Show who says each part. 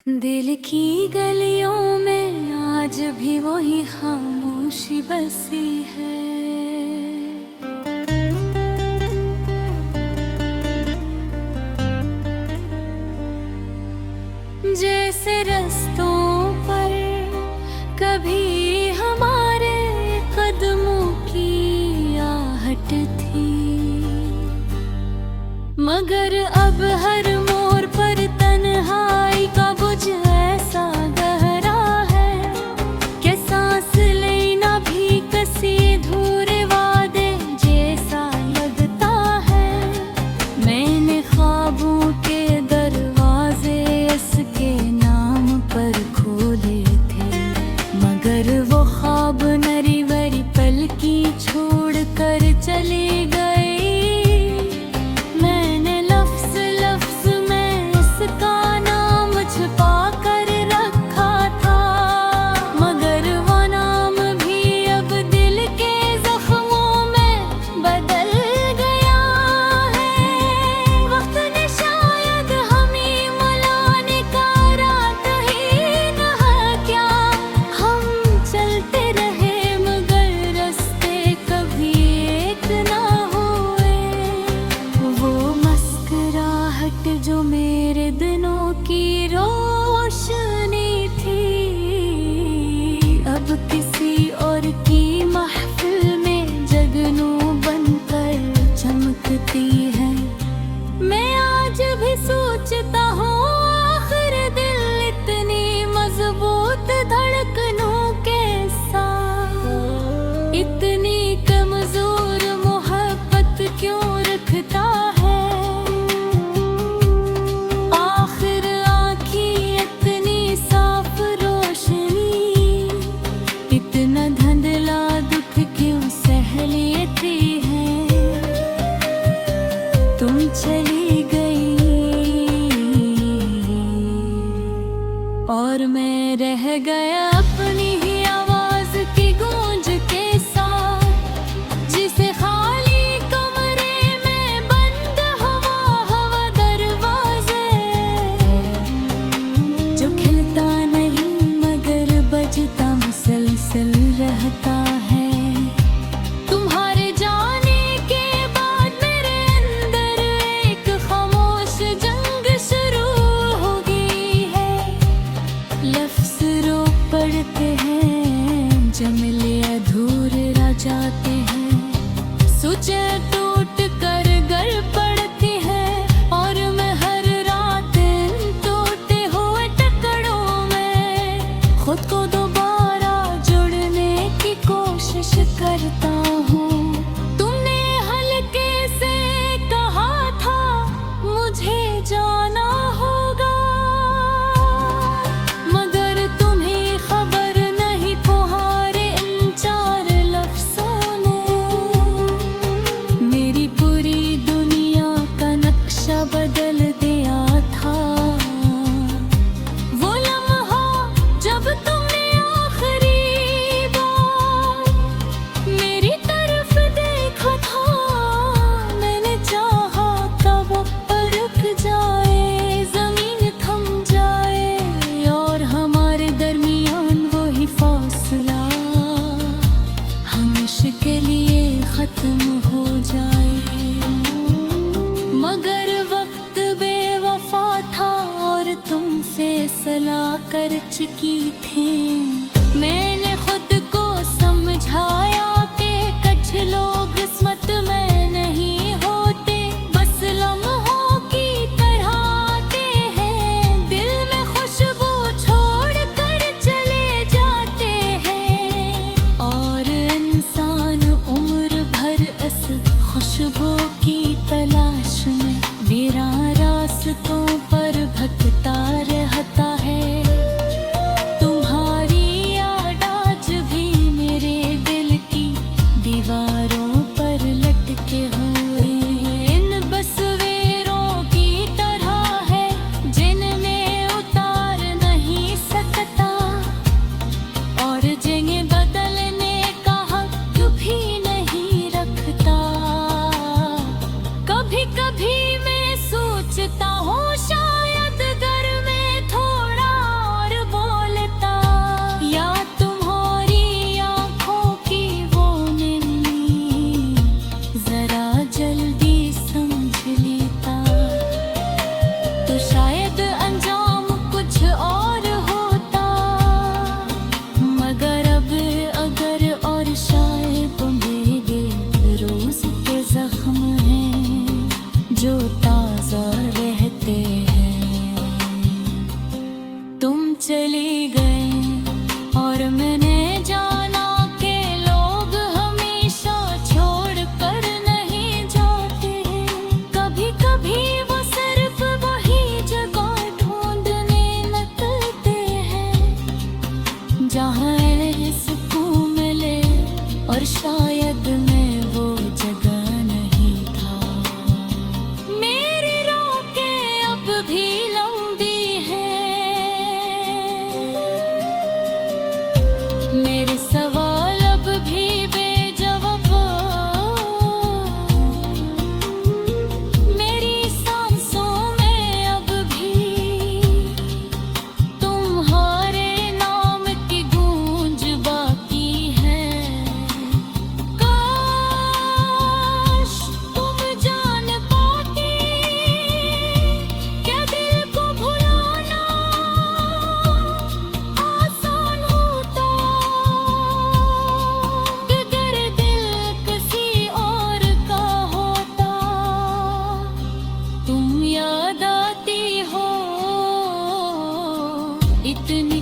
Speaker 1: दिल की गलियों में आज भी वही खामोशी बसी है। जैसे रस्तों पर कभी हमारे कदमों की आहट थी, मगर अब हर मोड़ पर तन्हाई का बुझ ऐसा गहरा है कि सांस लेना भी कसी अधूरे वादे जैसा लगता है। मैंने ख्वाबों के दरवाजे इसके नाम पर खोले थे, मगर वो ख्वाब नरी भरी पलकी छोड़ कर चली गई। जो मेरे दिनों की रोशनी थी, अब किसी और की महफिल में जगनू बनकर चमकती है। मैं आज भी सोचता हूँ आखिर दिल इतनी मजबूत धड़कनों के साथ इतनी कमजोर मोहब्बत क्यों रखता है। तुम चली गई और मैं रह गया अपनी ही आवाज की गूंज के साथ, जिसे खाली कमरे में बंद हवा दरवाजे, जो खिलता नहीं मगर बजता मुसलसल रहता है। जमले अधूरे रह जाते हैं, सोचे टूट कर गर पड़ती है, और मैं हर रात इन टूटे हुए टुकड़ों में खुद को दोबारा जोड़ने की कोशिश करता हूँ। तुमने हल्के से कहा था मुझे जाना होगा, मगर तुम्हें खबर बदल दिया था। वो लम्हा जब तुमने आखिरी बार मेरी तरफ देखा था, मैंने चाहा कब रुक जाए, जमीन थम जाए और हमारे दरमियान वही फासला हमेशा के लिए खत्म हो जाए। मगर तुमसे सलाह कर चुकी थी, मैंने खुद को समझाया कि कुछ लोग किस्मत में नहीं होते, बस लम्हों की तरह आते हैं, दिल में खुशबू छोड़ कर चले जाते हैं, और इंसान उम्र भर इस खुशबू की तलाश में वीरान रास्तों पर भटकता रहता है। तुम्हारी याद आज भी मेरे दिल चली गई और मैंने जाना कि लोग हमेशा छोड़ कर नहीं जाते। कभी कभी वो सिर्फ वही जगह ढूंढने निकलते हैं जहाँ सुकून मिले, और शायद मैं वो जगह नहीं था। मेरी राहें अब भी लंबी मेरे सवाल अब भी बेजवाब। मेरी सांसों में अब भी तुम्हारे नाम की गूंज बाकी है। काश तुम जान पाती क्या दिल को भुलाना आसान होता। तुम याद आती हो इतनी